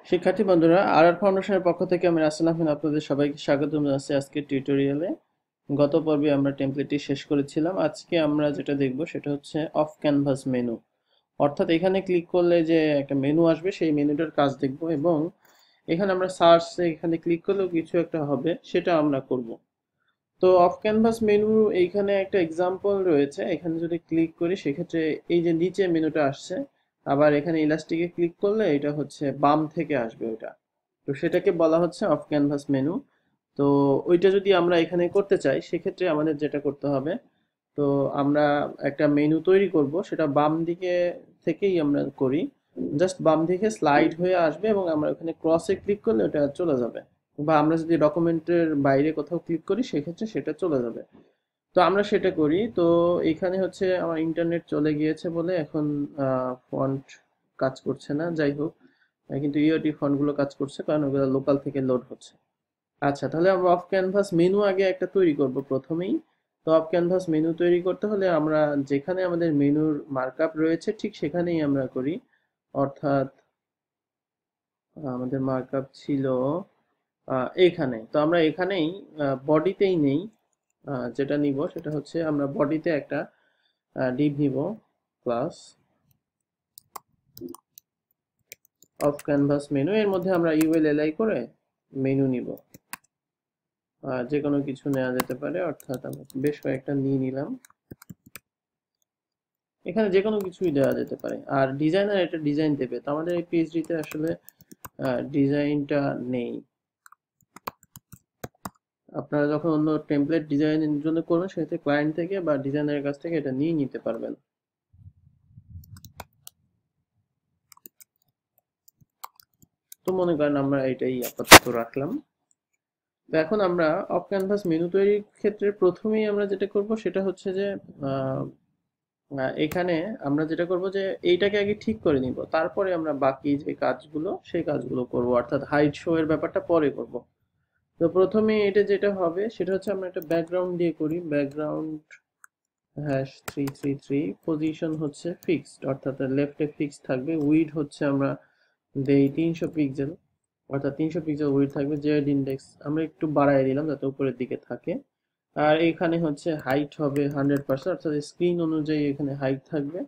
শিক্ষার্থী বন্ধুরা, আর ফাউন্ডেশনের পক্ষ থেকে আমি রাসেল আহমেদ আপনাদের সবাইকে স্বাগতম জানাচ্ছি আজকের টিউটোরিয়ালে। গত পর্বে আমরা টেমপ্লেটটি শেষ করেছিলাম। আজকে আমরা যেটা দেখব সেটা হচ্ছে অফ ক্যানভাস মেনু, অর্থাৎ এখানে ক্লিক করলে যে একটা মেনু আসবে সেই মেনুটার কাজ দেখব, এবং এখানে আমরা সার্চে এখানে ক্লিক করলেও কিছু একটা হবে, সেটা আমরা করব। তো অফ ক্যানভাস মেনু এইখানে একটা এক্সাম্পল রয়েছে। এখানে যদি ক্লিক করি সেক্ষেত্রে এই যে নিচে মেনুটা আসছে, আবার এখানে ইলাস্টিকে ক্লিক করলে এটা হচ্ছে বাম থেকে আসবে ওটা। তো সেটাকে বলা হচ্ছে অফ ক্যানভাস মেনু। তো ওইটা যদি আমরা এখানে করতে চাই সেক্ষেত্রে আমাদের যেটা করতে হবে, তো আমরা একটা মেনু তৈরি করব, সেটা বাম দিকে থেকেই আমরা করি। জাস্ট বাম দিকে স্লাইড হয়ে আসবে এবং আমরা ওখানে ক্রসে ক্লিক করলে ওটা চলে যাবে, বা আমরা যদি ডকুমেন্টের বাইরে কোথাও ক্লিক করি সেক্ষেত্রে সেটা চলে যাবে। তো আমরা সেটা করি। তো এখানে হচ্ছে আমার ইন্টারনেট চলে গিয়েছে বলে এখন ফন্ট কাজ করছে না, যাই হোক। কিন্তু ইওটি ফন্টগুলো কাজ করছে কারণ ওগুলো লোকাল থেকে লোড হচ্ছে। আচ্ছা, তাহলে আমরা অফ ক্যানভাস মেনু আগে একটা তৈরি করব প্রথমেই। তো অফ ক্যানভাস মেনু তৈরি করতে হলে আমরা যেখানে আমাদের মেনুর মার্কআপ রয়েছে ঠিক সেখানেই আমরা করি। অর্থাৎ আমাদের মার্কআপ ছিল এইখানে, তো আমরা এখানেই বডিতেই নেই। যেটা নিব সেটা হচ্ছে আমরা বডিতে একটা ডিভ নিব, ক্লাস অফ ক্যানভাস মেনু। এর মধ্যে আমরা ইউএলএলআই করে মেনু নিব। যে কোনো কিছু নেওয়া যেতে পারে, অর্থাৎ আমরা বেশ কয়েকটা নিয়ে নিলাম। এখানে যে কোনো কিছুই দেওয়া যেতে পারে, আর ডিজাইনার এটা ডিজাইন দেবে। তো আমাদের এই পিএইচডিতে আসলে ডিজাইনটা নেই। আপনারা যখন অন্য টেমপ্লেট ডিজাইনের জন্য করবেন সেক্ষেত্রে ক্লায়েন্ট থেকে বা ডিজাইনারের কাছ থেকে এটা নিয়ে নিতে পারবেন। তো মনে করেন আমরা এটাই আপাতত রাখলাম। তো এখন আমরা অফ ক্যানভাস মেনু তৈরির ক্ষেত্রে প্রথমেই আমরা যেটা করব সেটা হচ্ছে যে এখানে আমরা যেটা করব যে এইটাকে আগে ঠিক করে নিব, তারপরে আমরা বাকি যে কাজগুলো সেই কাজগুলো করব, অর্থাৎ হাইড শো এর ব্যাপারটা পরে করব। তো প্রথমে এটা যেটা হবে সেটা হচ্ছে আমরা একটা ব্যাকগ্রাউন্ড দিয়ে করি। ব্যাকগ্রাউন্ড হ্যাশ 333, পজিশন হচ্ছে ফিক্সড, অর্থাৎ লেফটে ফিক্স থাকবে। উইড হচ্ছে আমরা দেই 300 পিক্সেল, অর্থাৎ 300 পিক্সেল উইড থাকবে। জেড ইন্ডেক্স আমরা একটু বাড়াই দিলাম যাতে উপরের দিকে থাকে। আর এখানে হচ্ছে হাইট হবে 100%, অর্থাৎ স্ক্রিন অনুযায়ী এখানে হাইট থাকবে।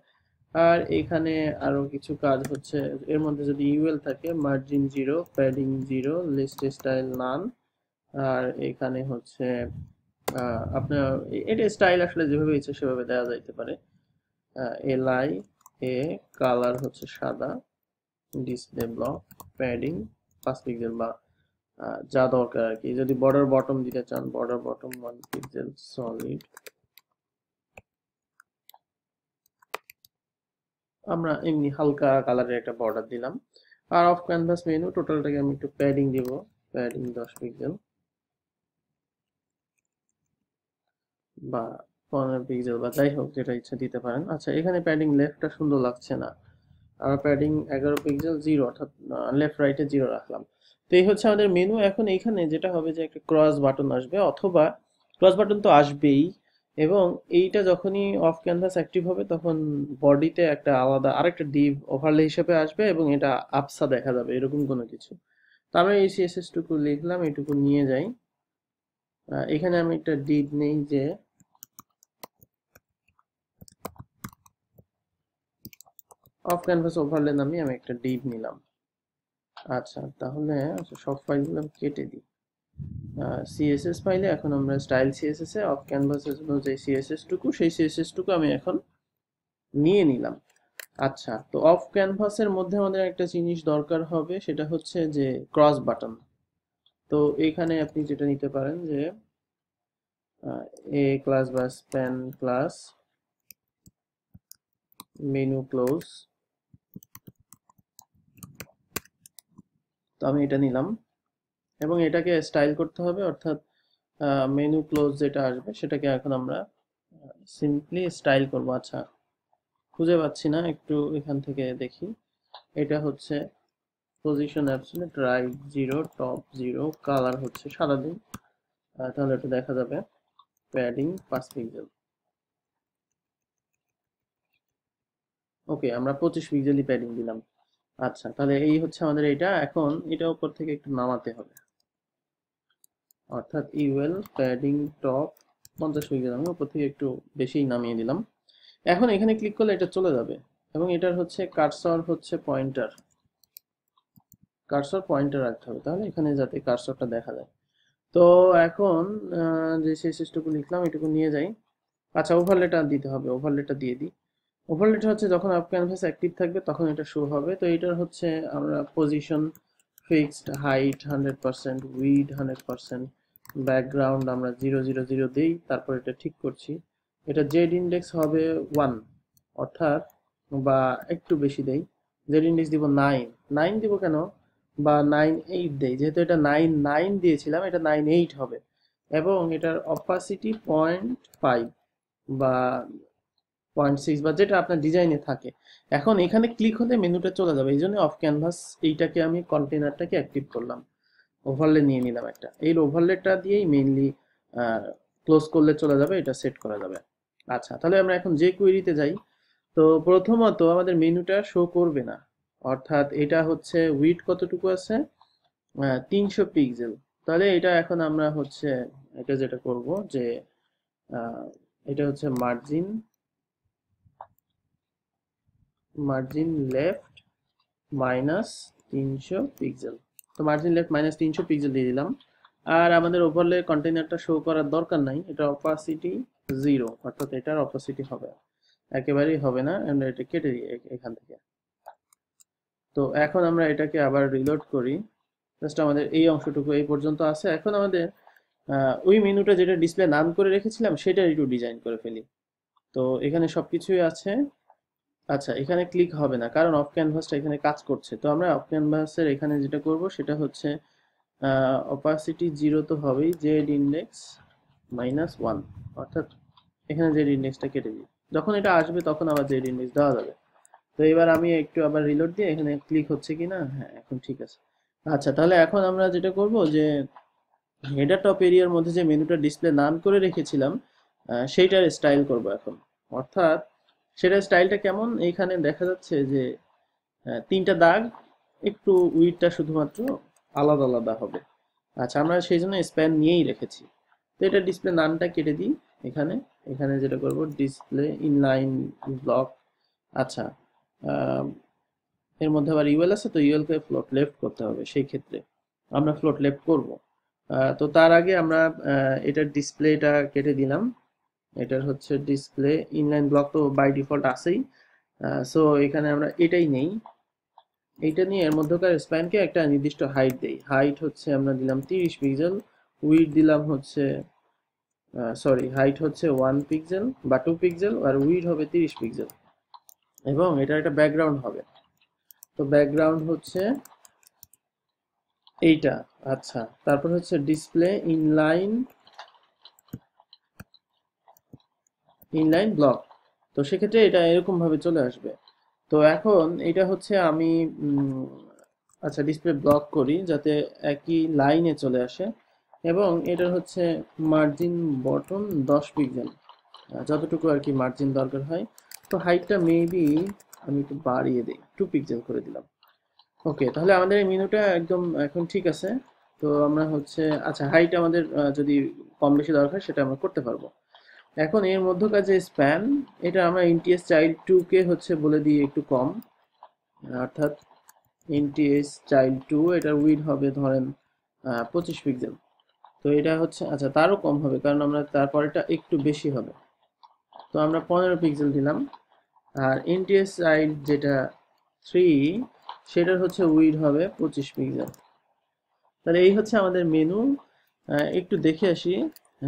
আর এখানে আরো কিছু কাজ হচ্ছে, এর মধ্যে যদি ইউএল থাকে, মার্জিন 0, প্যাডিং 0, লিস্ট স্টাইল নান। আর এখানে হচ্ছে আপনার এটা স্টাইল আসলে যেভাবে ইচ্ছে সেভাবে দেওয়া যাইতে পারে। এলআই এ কালার হচ্ছে সাদা, ডিসপ্লে ব্লক, প্যাডিং 5 পিক্সেল বা যা দরকার আর কি। যদি বর্ডার বটম দিতে চান, বর্ডার বটম 1 পিক্সেল সলিড। আমরা এমনি হালকা কালারের একটা বর্ডার দিলাম। আর অফ ক্যানভাস মেনু টোটালটাকে আমি একটু প্যাডিং দিব, প্যাডিং 10 পিক্সেল বা 15 পিক্সেল বা যাই হোক, যেটা ইচ্ছা দিতে পারেন। আচ্ছা, এখানে প্যাডিং লেফটটা সুন্দর লাগছে না, আর প্যাডিং 11 পিক্সেল 0, অর্থাৎ লেফট রাইটে 0 রাখলাম। তো এই হচ্ছে আমাদের মেনু। এখন এইখানে যেটা হবে যে একটা ক্রস বাটন আসবে, অথবা ক্রস বাটন তো আসবেই, এবং এইটা যখনই অফ ক্যানভাস অ্যাক্টিভ হবে তখন বডিতে একটা আলাদা আরেকটা ডিভ ওভারলে হিসেবে আসবে এবং এটা আপসা দেখা যাবে, এরকম কোনো কিছু। তো আমরা এই সিএসএস টুকু লিখলাম, এইটুকু নিয়ে যাই। এখানে আমি একটা ডিভ নেই যে অফ ক্যানভাস ওভারলে নামে আমি একটা ডিভ নিলাম। আচ্ছা, তাহলে সব ফাইলগুলো আমি কেটে দিই। সিএসএস ফাইলে এখন আমরা স্টাইল সিএসএস এ অফ ক্যানভাসের জন্য যে সিএসএস টুকু, সেই সিএসএস টুকু আমি এখন নিয়ে নিলাম। আচ্ছা, তো অফ ক্যানভাসের মধ্যে আমাদের একটা জিনিস দরকার হবে, সেটা হচ্ছে যে ক্রস বাটন। তো এইখানে আপনি যেটা নিতে পারেন যে এ ক্লাস বা স্প্যান ক্লাস মেনু ক্লোজ। তো আমি এটা নিলাম এবং এটাকে স্টাইল করতে হবে, অর্থাৎ মেনু ক্লোজ যেটা আসবে সেটাকে এখন আমরা সিম্পলি স্টাইল করব। আচ্ছা, খুঁজে পাচ্ছি না, একটু এখান থেকে দেখি। এটা হচ্ছে position absolute right 0, top 0, colour হচ্ছে সাদা দিন। তাহলে এটা দেখা যাবে। Padding 5 pixel. ওকে, আমরা 25 পিক্সেলই প্যাডিং দিলাম। আচ্ছা, তাহলে এই হচ্ছে আমাদের এটা। এখন এটা উপর থেকে একটু নামাতে হবে, অর্থাৎ ইউএল প্যাডিং টপ 50 পিক্সেল আমি উপর থেকে একটু বেশি নামিয়ে দিলাম। এখন এখানে ক্লিক করলে এটা চলে যাবে, এবং এটার হচ্ছে কার্সর হচ্ছে পয়েন্টার, কার্সর পয়েন্টার রাখতে হবে তাহলে এখানে যাতে কার্সরটা দেখা যায়। তো এখন যে শেষটুকু লিখলাম এটুকু নিয়ে যাই। আচ্ছা, ওভারলেটা দিতে হবে, ওভারলেটা দিয়ে দিই। ওভারলেটা হচ্ছে যখন আপ ক্যানভাস অ্যাক্টিভ থাকবে তখন এটা শো হবে। তো এটার হচ্ছে আমরা position fixed, height 100%, weed 100%, background আমরা 000 দিই, তারপর এটা ঠিক করছি। এটা জেড ইন্ডেক্স হবে 1, অর্থাৎ বা একটু বেশি দেই, জেড ইন্ডেক্স দিব 9। 9 দিব কেন, বা 9.8 দেই, যেহেতু এটা 9.9 দিয়েছিলাম, এটা 9.8 হবে। এবং এটার অপাসিটি 0.5 বা 0.6 বা যেটা আপনার ডিজাইনে থাকে। এখন এখানে ক্লিক হলে মেনুটা চলে যাবে, এই জন্য অফ ক্যানভাস এইটাকে আমি কন্টেনারটাকে অ্যাক্টিভ করলাম, ওভারলে নিয়ে নিলাম একটা। এই ওভারলেটা দিয়েই মেইনলি ক্লোজ করলে চলে যাবে, এটা সেট করা যাবে। আচ্ছা, তাহলে আমরা এখন যে কোয়েরিতে যাই। তো প্রথমত আমাদের মেনুটা শো করবে না, অর্থাৎ এটা হচ্ছে উইডথ কতটুকু আছে, 300 পিক্সেল। তাহলে এটা এখন আমরা হচ্ছে এটা যেটা করব যে আহ, এটা হচ্ছে margin, margin left minus 300 pixel. তো মার্জিন লেফট মাইনাস 300 পিক্সেল দিয়ে দিলাম। আর আমাদের ওভারলে কন্টেইনারটা শো করার দরকার নাই, এটা অপাসিটি 0, অর্থাৎ এটার অপাসিটি হবে একেবারেই হবে না, আমরা এটা কেটে দিই এখান থেকে। তো এখন আমরা এটাকে আবার রিলোড করি। জাস্ট আমাদের এই অংশটুকু এই পর্যন্ত আছে। এখন আমাদের ওই মেনুটা যেটা ডিসপ্লে নাম করে রেখেছিলাম সেটা একটু ডিজাইন করে ফেলি। তো এখানে সবকিছুই আছে। আচ্ছা, এখানে ক্লিক হবে না কারণ অফ ক্যানভাসটা এখানে কাজ করছে। তো আমরা অফ ক্যানভাসের এখানে যেটা করব সেটা হচ্ছে অপাসিটি 0 তো হবেই, জেড ইন্ডেক্স -1, অর্থাৎ এখানে জেড ইন্ডেক্সটা কেটে দিই। যখন এটা আসবে তখন আবার জেড ইন্ডেক্স দেওয়া যাবে। তো এবার আমি একটু আবার রিলোড দিয়ে এখানে ক্লিক হচ্ছে কিনা, হ্যাঁ এখন ঠিক আছে। আচ্ছা, তাহলে এখন আমরা যেটা করব যে হেডার টপ এরিয়ার মধ্যে যে মেনুটা ডিসপ্লে নাম করে রেখেছিলাম সেইটার স্টাইল করব এখন। অর্থাৎ সেটার স্টাইলটা কেমন, এইখানে দেখা যাচ্ছে যে 3টা দাগ, একটু উইডথটা শুধুমাত্র আলাদা আলাদা হবে। আচ্ছা, আমরা সেই জন্য স্প্যান নিয়েই রেখেছি। তো এটা ডিসপ্লে নামটা কেটে দিই এখানে। এখানে যেটা করব ডিসপ্লে ইনলাইন ব্লক। আচ্ছা, আহ, এর মধ্যে আবার ইউএল আছে, তো ইউএল কে ফ্লোট লেফট করতে হবে, সেই ক্ষেত্রে আমরা ফ্লোট লেফট করব। তো তার আগে আমরা এটার ডিসপ্লেটা কেটে দিলাম। এটার হচ্ছে ডিসপ্লে ইনলাইন ব্লক তো বাই ডিফল্ট আছেই। সো এখানে আমরা এটাই নেই, এইটা নিয়ে এর মধ্যকার স্প্যানকে একটা নির্দিষ্ট হাইট দেই। হাইট হচ্ছে আমরা দিলাম 30 পিক্সেল, উইডথ দিলাম হচ্ছে সরি, হাইট হচ্ছে 1 পিক্সেল বা 2 পিক্সেল, আর উইডথ হবে 30 পিক্সেল। এবং এটার একটা ব্যাকগ্রাউন্ড হবে। তো ব্যাকগ্রাউন্ড হচ্ছে এইটা। আচ্ছা, তারপর হচ্ছে ডিসপ্লে ইনলাইন, ইনলাইন ব্লক। তো সেক্ষেত্রে এটা এরকম ভাবে চলে আসবে। তো এখন এটা হচ্ছে আমি আচ্ছা ডিসপ্লে ব্লক করি যাতে একই লাইনে চলে আসে। এবং এটার হচ্ছে মার্জিন বটম 10 পিক্সেল, যতটুকু আর কি মার্জিন দরকার হয়। তো হাইটটা মেবি আমি একটু বাড়িয়ে দিই, 2 পিক্সেল করে দিলাম। ওকে, তাহলে আমাদের এই মেনুটা একদম এখন ঠিক আছে। তো আমরা হচ্ছে আচ্ছা হাইট আমাদের যদি কম বেশি দরকার সেটা আমরা করতে পারবো। এখন এর মধ্যকার যে স্প্যান, এটা আমরা ইন্টিএস চাইল্ড 2 কে হচ্ছে বলে দিই একটু কম, অর্থাৎ ইন্টিএস চাইল্ড 2 এটার উইড হবে ধরেন 25 পিক্সেল। তো এটা হচ্ছে আচ্ছা তারও কম হবে কারণ আমরা তারপরেটা একটু বেশি হবে। তো আমরা 15 পিক্সেল দিলাম। আর ইন্টিএস চাইল্ড যেটা 3 সেটার হচ্ছে উইড হবে 25 পিক্সেল। তাহলে এই হচ্ছে আমাদের মেনু। একটু দেখে আসি।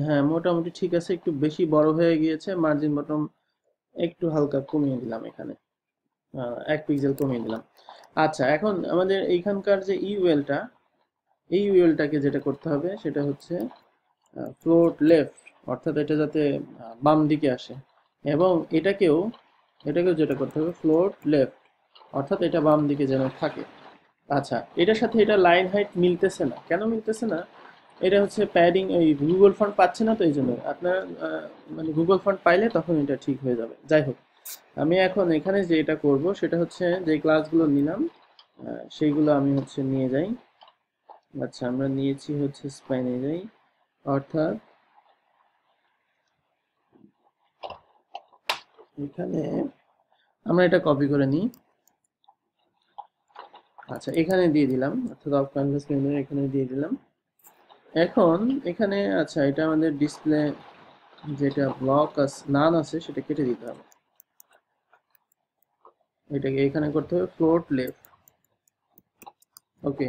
হ্যাঁ, মোটামুটি ঠিক আছে, একটু বেশি বড় হয়ে গিয়েছে, মার্জিন বটম একটু হালকা কমিয়ে দিলাম এখানে, 1 পিক্সেল কমিয়ে দিলাম। আচ্ছা, এখন আমাদের এইখানকার যে ইউএলটা, এই ইউএলটাকে যেটা করতে হবে সেটা হচ্ছে ফ্লোট লেফট, অর্থাৎ এটা যাতে বাম দিকে আসে। এবং এটাকেও এটাকেও যেটা করতে হবে ফ্লোট লেফট, অর্থাৎ এটা বাম দিকে যেন থাকে। আচ্ছা, এটার সাথে এটা লাইন হাইট মিলতেছে না, কেন মিলতেছে না, এটা হচ্ছে প্যাডিং, ওই গুগল ফন্ট পাচ্ছে না, তো এই জন্য আপনার মানে গুগল ফন্ট পাইলে তখন এটা ঠিক হয়ে যাবে। যাই হোক, আমি এখন এখানে যে এটা করব সেটা হচ্ছে যে ক্লাসগুলো নিলাম সেইগুলো আমি হচ্ছে নিয়ে যাই। আচ্ছা, আমরা নিয়েছি হচ্ছে স্প্যানে যাই, অর্থাৎ এখানে আমরা এটা কপি করে নিই। আচ্ছা, এখানে দিয়ে দিলাম, অর্থাৎ অফ ক্যানভাস মেনু এখানে দিয়ে দিলাম। এখন এখানে আচ্ছা, এটা আমাদের ডিসপ্লে যেটা ব্লক নান আছে সেটা কেটে দিতে হবে। এটাকে এখানে করতে হবে ফ্লোট লেফট। ওকে,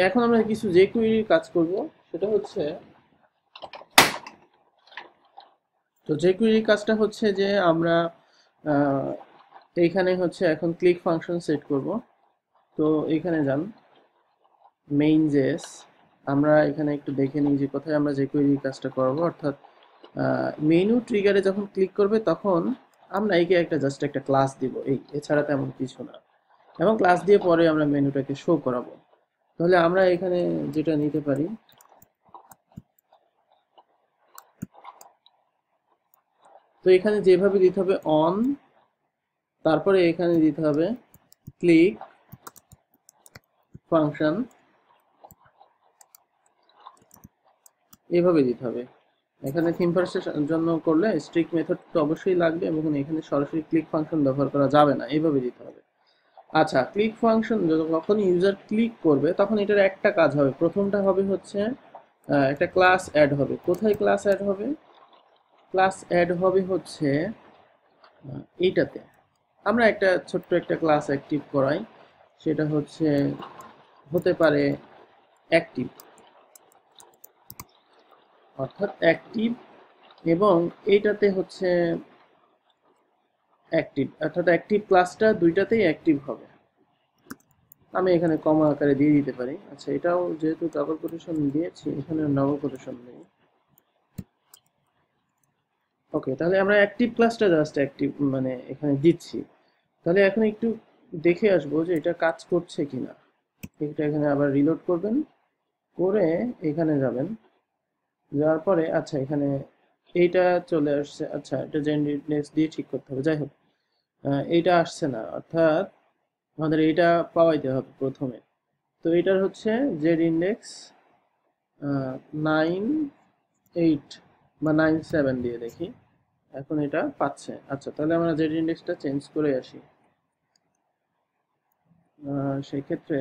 এখন আমরা কিছু যে কুইরির কাজ করব, সেটা হচ্ছে, তো যে কুইরির কাজটা হচ্ছে যে আমরা এইখানে হচ্ছে এখন ক্লিক ফাংশন সেট করব। তো এখানে যান মেইন জেস, আমরা এখানে একটু দেখে নিই যে কোথায় আমরা যে কুইরির কাজটা করব। অর্থাৎ মেনু ট্রিগারে যখন ক্লিক করবে তখন আমরা একে একটা জাস্ট একটা ক্লাস দিব, এছাড়া তেমন কিছু না, এবং ক্লাস দিয়ে পরে আমরা মেনুটাকে শো করাবো। তাহলে আমরা এখানে যেটা নিতে পারি, তো এখানে যেভাবে দিতে হবে অন, তারপরে এখানে দিতে হবে ক্লিক ফাংশন, এভাবে দিতে হবে। এখানে থিম ফার্স্টের জন্য করলে স্ট্রিক মেথড তো অবশ্যই লাগবে, এবং এখানে সরাসরি ক্লিক ফাংশন ব্যবহার করা যাবে না, এইভাবে দিতে হবে। আচ্ছা, ক্লিক ফাংশন যখন ইউজার ক্লিক করবে তখন এটার একটা কাজ হবে। প্রথমটা হবে হচ্ছে একটা ক্লাস অ্যাড হবে। কোথায় ক্লাস অ্যাড হবে? ক্লাস অ্যাড হবে হচ্ছে এইটাতে। আমরা একটা ছোট্ট একটা ক্লাস অ্যাক্টিভ করাই, সেটা হচ্ছে হতে পারে অ্যাক্টিভ, অর্থাৎ অ্যাক্টিভ, এবং এইটাতে হচ্ছে অ্যাক্টিভ, অর্থাৎ অ্যাক্টিভ ক্লাসটা দুইটাতেই অ্যাক্টিভ হবে। আমি এখানে কমা আকারে দিয়ে দিতে পারি। আচ্ছা, এটাও যেহেতু ডাবল কোটেশন দিয়েছি, এখানে ডাবল কোটেশন নেই। ওকে, তাহলে আমরা অ্যাক্টিভ ক্লাসটা জাস্ট অ্যাক্টিভ মানে এখানে দিচ্ছি। তাহলে এখন একটু দেখে আসবো যে এটা কাজ করছে কিনা। এটা এখানে আবার রিলোড করবেন, করে এখানে যাবেন, যাওয়ার পরে আচ্ছা এখানে এইটা চলে আসছে। আচ্ছা, এটা জেনারেট দিয়ে ঠিক করতে হবে। যাই হোক, এইটা আসছে না, অর্থাৎ আমাদের এইটা পাওয়াইতে হবে প্রথমে। তো এটার হচ্ছে জেড ইন্ডেক্স 9 8 বা 9 7 দিয়ে দেখি, এখন এটা পাচ্ছে। আচ্ছা, তাহলে আমরা জেড ইন্ডেক্সটা চেঞ্জ করে আসি। সেক্ষেত্রে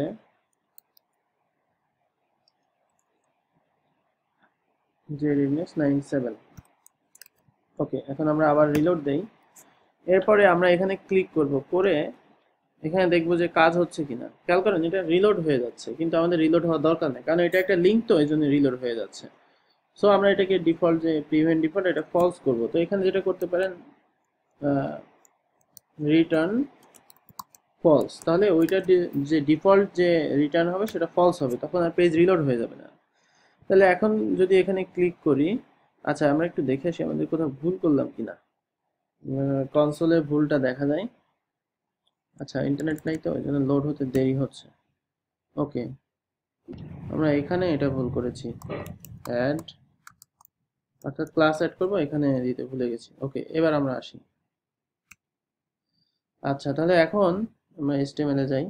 জেড ইন্ডেক্স 9 7। ওকে, এখন আমরা আবার রিলোড দেই। এরপরে আমরা এখানে ক্লিক করব, করে এখানে দেখবো যে কাজ হচ্ছে কিনা। খেয়াল করেন এটা রিলোড হয়ে যাচ্ছে, কিন্তু আমাদের রিলোড হওয়ার দরকার নেই, কারণ এটা একটা লিঙ্ক, তো এই জন্য রিলোড হয়ে যাচ্ছে। সো আমরা এটাকে ডিফল্ট, যে প্রিভেন্ট ডিফল্ট, এটা ফলস করব। তো এখানে যেটা করতে পারেন রিটার্ন ফলস, তাহলে ওইটা যে ডিফল্ট যে রিটার্ন হবে সেটা ফলস হবে, তখন আর পেজ রিলোড হয়ে যাবে না। তাহলে এখন যদি এখানে ক্লিক করি, আচ্ছা আমরা একটু দেখে আসি আমাদের কোথাও ভুল করলাম কিনা। কনসোলে ভুলটা দেখা যায়। আচ্ছা, ইন্টারনেট নাই তো ওই জন্য লোড হতে দেরি হচ্ছে। ওকে, আমরা এখানে এটা ভুল করেছি, অ্যাড, অর্থাৎ ক্লাস অ্যাড করবো, এখানে দিতে ভুলে গেছি। ওকে, এবার আমরা আসি। আচ্ছা, তাহলে এখন আমরা HTML এ যাই।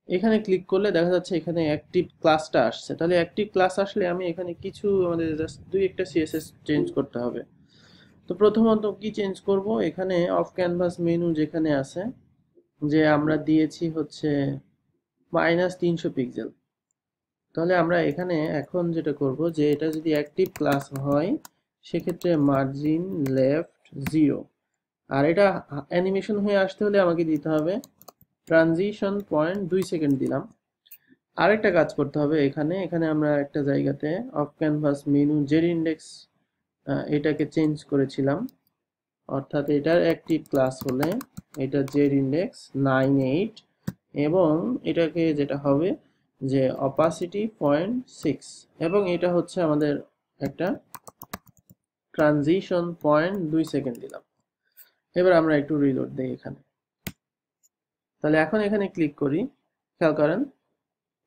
এখানে ক্লিক করলে দেখা যাচ্ছে এখানে অ্যাক্টিভ ক্লাসটা আসছে। তাহলে অ্যাক্টিভ ক্লাস আসলে আমি এখানে কিছু আমাদের জাস্ট দুই একটা CSS চেঞ্জ করতে হবে। তো প্রথমত কি চেঞ্জ করব, এখানে অফ ক্যানভাস মেনু যেখানে আছে, যে আমরা দিয়েছি হচ্ছে -300 পিক্সেল। তাহলে আমরা এখানে এখন যেটা করব, যে এটা যদি অ্যাক্টিভ ক্লাস হয় সেক্ষেত্রে মার্জিন লেফট 0, আর এটা অ্যানিমেশন হয়ে আসতে হলে আমাকে দিতে হবে ট্রানজিশন পয়েন্ট 2 সেকেন্ড দিলাম। আরেকটা কাজ করতে হবে, এখানে এখানে আমরা একটা জায়গাতে of canvas menu Z index এটাকে চেঞ্জ করেছিলাম, অর্থাৎ এটার অ্যাক্টিভ ক্লাস হলে এটা জেড ইন্ডেক্স 9 8, এবং এটাকে যেটা হবে যে অপাসিটি 0.6, এবং এটা হচ্ছে আমাদের একটা ট্রানজিশন পয়েন্ট 2 সেকেন্ড দিলাম। এবার আমরা একটু রিলোড দিই এখানে। তাহলে এখন এখানে ক্লিক করি, খেয়াল করেন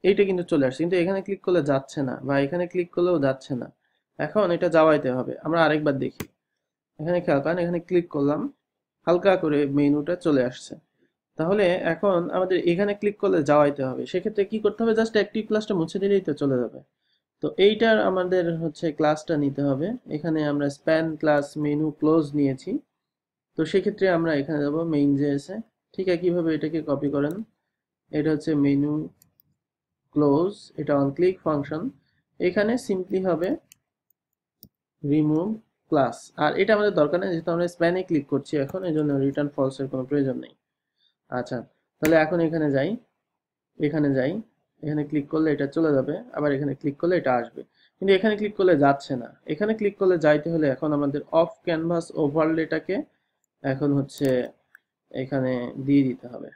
এইটা কিন্তু চলে আসছে, কিন্তু এখানে ক্লিক করলে যাচ্ছে না, বা এখানে ক্লিক করলেও যাচ্ছে না। এখন এটা যাওয়াইতে হবে। আমরা আরেকবার দেখি, এখানে খেয়াল করেন এখানে ক্লিক করলাম, হালকা করে মেনুটা চলে আসছে। তাহলে এখন আমাদের এখানে ক্লিক করলে যাওয়াইতে হবে, সেক্ষেত্রে কি করতে হবে, জাস্ট অ্যাক্টিভ ক্লাসটা মুছে দিলেই তো চলে যাবে। তো এইটার আমাদের হচ্ছে ক্লাসটা নিতে হবে। এখানে আমরা স্প্যান ক্লাস মেনু ক্লোজ নিয়েছি। তো সেক্ষেত্রে আমরা এখানে যাব মেইন জেএসে। ঠিক একইভাবে এটাকে কপি করেন। এটা হচ্ছে মেনু ক্লোজ, এটা অন ক্লিক ফাংশন। এখানে সিম্পলি হবে রিমুভ ক্লাস, আর এটা আমাদের দরকার নেই যেহেতু আমরা স্প্যানে ক্লিক করছি এখন, এই জন্য রিটার্ন ফলস এর কোনো প্রয়োজন নেই। আচ্ছা, তাহলে এখন এখানে যাই, এখানে যাই, এখানে ক্লিক করলে এটা চলে যাবে, আবার এখানে ক্লিক করলে এটা আসবে। কিন্তু এখানে ক্লিক করলে যাচ্ছে না, এখানে ক্লিক করলে যাইতে হলে এখন আমাদের অফ ক্যানভাস ওভারলেটাকে এখন হচ্ছে এখানে দিয়ে দিতে হবে।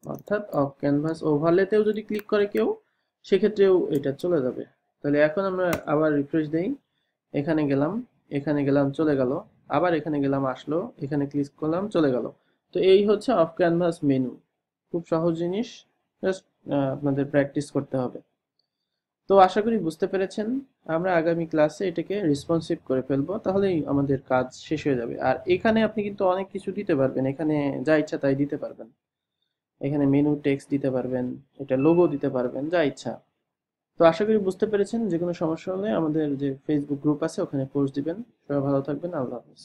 অর্থাৎ অফ ক্যানভাস ওভারলেতেও যদি ক্লিক করে কেউ, সেক্ষেত্রেও এটা চলে যাবে। তাহলে এখন আমরা আবার রিফ্রেশ দেই, এখানে গেলাম, এখানে গেলাম, চলে গেল, আবার এখানে গেলাম, আসলো, এখানে ক্লিক করলাম, চলে গেল। তো এই হচ্ছে অফ ক্যানভাস মেনু। খুব সহজ জিনিস, জাস্ট আপনাদের প্র্যাকটিস করতে হবে। তো আশা করি বুঝতে পেরেছেন। আমরা আগামী ক্লাসে এটাকে রেসপন্সিভ করে ফেলবো, তাহলেই আমাদের কাজ শেষ হয়ে যাবে। আর এখানে আপনি কিন্তু অনেক কিছু দিতে পারবেন, এখানে যা ইচ্ছা তাই দিতে পারবেন। এখানে মেনু টেক্সট দিতে পারবেন, এটা লোগো দিতে পারবেন, যা ইচ্ছা। তো আশা করি বুঝতে পেরেছেন। যে কোনো সমস্যা হলে আমাদের যে ফেসবুক গ্রুপ আছে ওখানে পোস্ট দিবেন। সবাই ভালো থাকবেন, আল্লাহ হাফেজ।